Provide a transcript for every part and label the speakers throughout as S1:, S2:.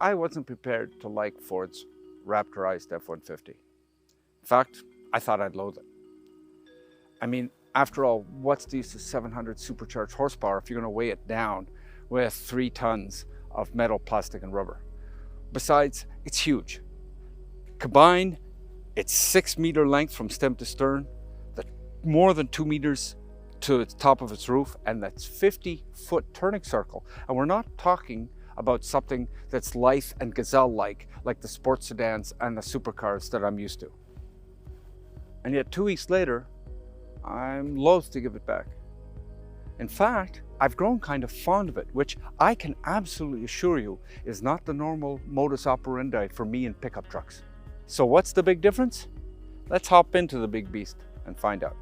S1: I wasn't prepared to like Ford's Raptorized F-150. In fact, I thought I'd loathe it. I mean, after all, what's the use of 700 supercharged horsepower if you're going to weigh it down with 3 tons of metal, plastic, and rubber? Besides, it's huge. Combined, it's 6-meter length from stem to stern, more than 2 meters to the top of its roof, and that's 50-foot turning circle. And we're not talking about something that's lithe and gazelle-like, like the sports sedans and the supercars that I'm used to. And yet 2 weeks later, I'm loath to give it back. In fact, I've grown kind of fond of it, which I can absolutely assure you is not the normal modus operandi for me in pickup trucks. So what's the big difference? Let's hop into the big beast and find out.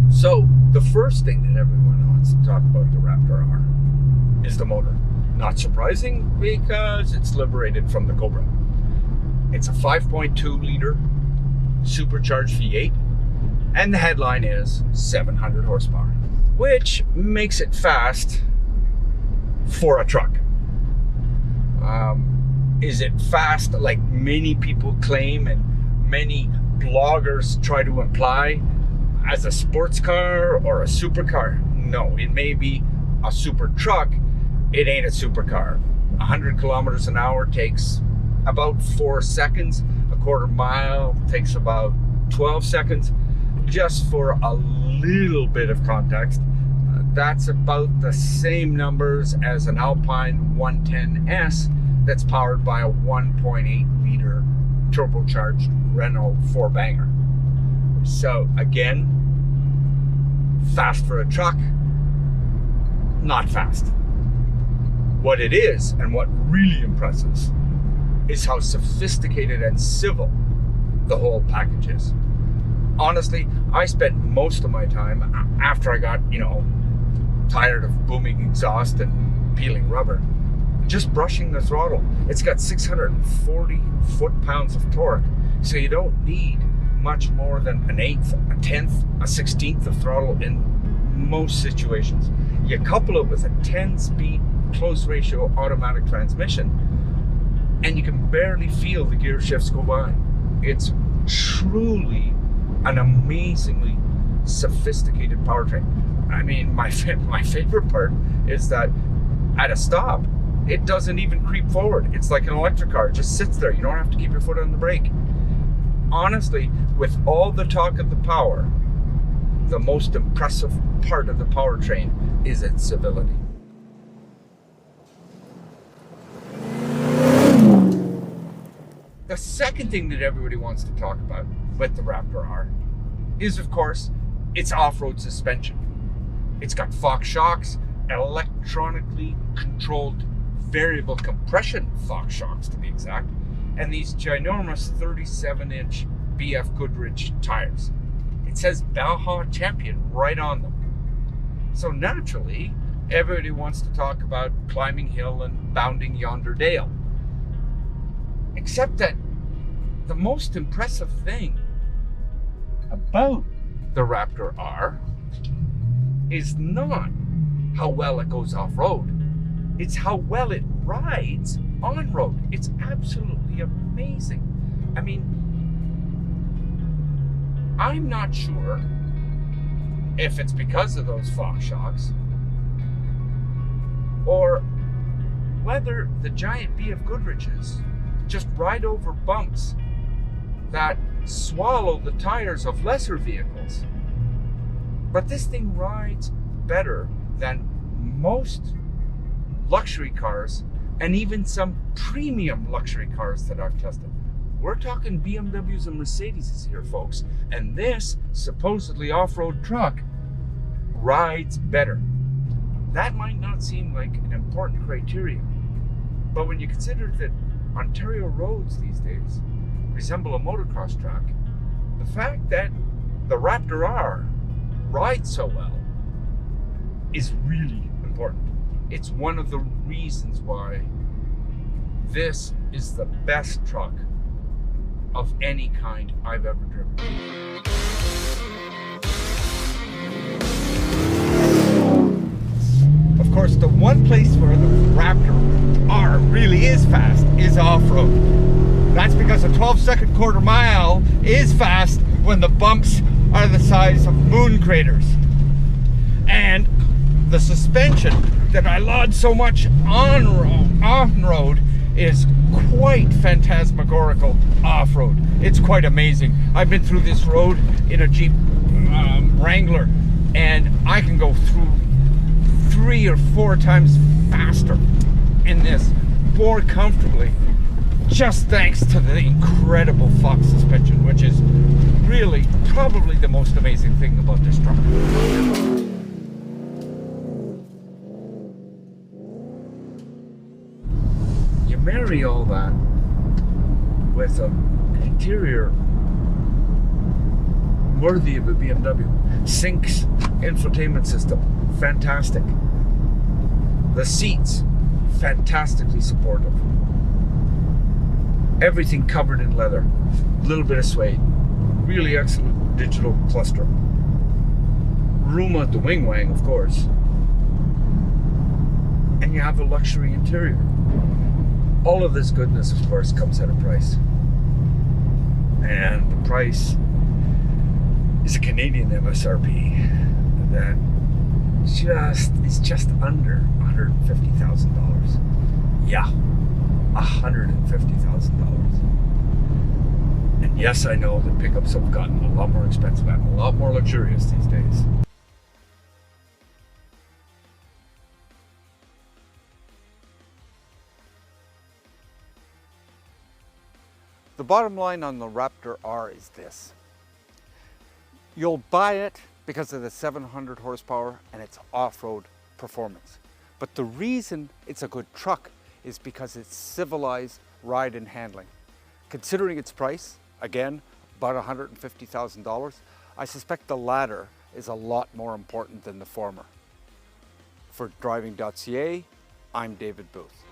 S1: So the first thing that everyone wants to talk about the Raptor R is the motor. Not surprising because it's liberated from the Cobra. It's a 5.2 liter supercharged V8 and the headline is 700 horsepower, which makes it fast for a truck. Is it fast like many people claim and many bloggers try to imply as a sports car or a supercar? No, it may be a super truck. It ain't a supercar. 100 kilometers an hour takes about 4 seconds. A quarter mile takes about 12 seconds. Just for a little bit of context, that's about the same numbers as an Alpine 110S that's powered by a 1.8 liter turbocharged Renault 4-banger. So again, fast for a truck, not fast. What it is, and what really impresses, is how sophisticated and civil the whole package is. Honestly, I spent most of my time after I got, tired of booming exhaust and peeling rubber, just brushing the throttle. It's got 640 foot-pounds of torque, so you don't need much more than an eighth, a tenth, a 16th of throttle in most situations. You couple it with a 10-speed close ratio automatic transmission, and you can barely feel the gear shifts go by. It's truly an amazingly sophisticated powertrain. I mean, my favorite part is that at a stop, it doesn't even creep forward. It's like an electric car. It just sits there. You don't have to keep your foot on the brake. Honestly, with all the talk of the power, the most impressive part of the powertrain is its civility. The second thing that everybody wants to talk about with the Raptor R is, of course, its off-road suspension. It's got Fox shocks, electronically controlled variable compression Fox shocks to be exact, and these ginormous 37-inch BF Goodrich tires. It says Baja Champion right on them. So naturally, everybody wants to talk about climbing hill and bounding yonder dale. Except that the most impressive thing about the Raptor R is not how well it goes off-road. It's how well it rides on-road. It's absolutely amazing. I mean, I'm not sure if it's because of those Fox shocks or whether the giant BF Goodriches just ride over bumps that swallow the tires of lesser vehicles. But this thing rides better than most luxury cars and even some premium luxury cars that I've tested. We're talking BMWs and Mercedes here, folks, and this supposedly off-road truck rides better. That might not seem like an important criteria, but when you consider that Ontario roads these days resemble a motocross track, the fact that the Raptor R rides so well is really important. It's one of the reasons why this is the best truck of any kind I've ever driven. of course, the one place where the Raptor R really is fast is off-road. That's because a 12-second quarter mile is fast when the bumps are the size of moon craters. And the suspension that I laud so much on-road is quite phantasmagorical off-road. It's quite amazing. I've been through this road in a Jeep Wrangler, and I can go through 3 or 4 times faster in this, more comfortably, just thanks to the incredible Fox suspension, which is really probably the most amazing thing about this truck. You marry all that with an interior worthy of a BMW. Syncs infotainment system, fantastic. The seats, fantastically supportive. Everything covered in leather, a little bit of suede. Really excellent digital cluster. Room at the wing wang, of course. And you have a luxury interior. All of this goodness, of course, comes at a price. And the price is a Canadian MSRP that is just under $150,000. Yeah, $150,000. And yes, I know that pickups have gotten a lot more expensive and a lot more luxurious these days. The bottom line on the Raptor R is this. You'll buy it because of the 700 horsepower and its off-road performance. But the reason it's a good truck is because it's civilized ride and handling. Considering its price, again, about $150,000, I suspect the latter is a lot more important than the former. For Driving.ca, I'm David Booth.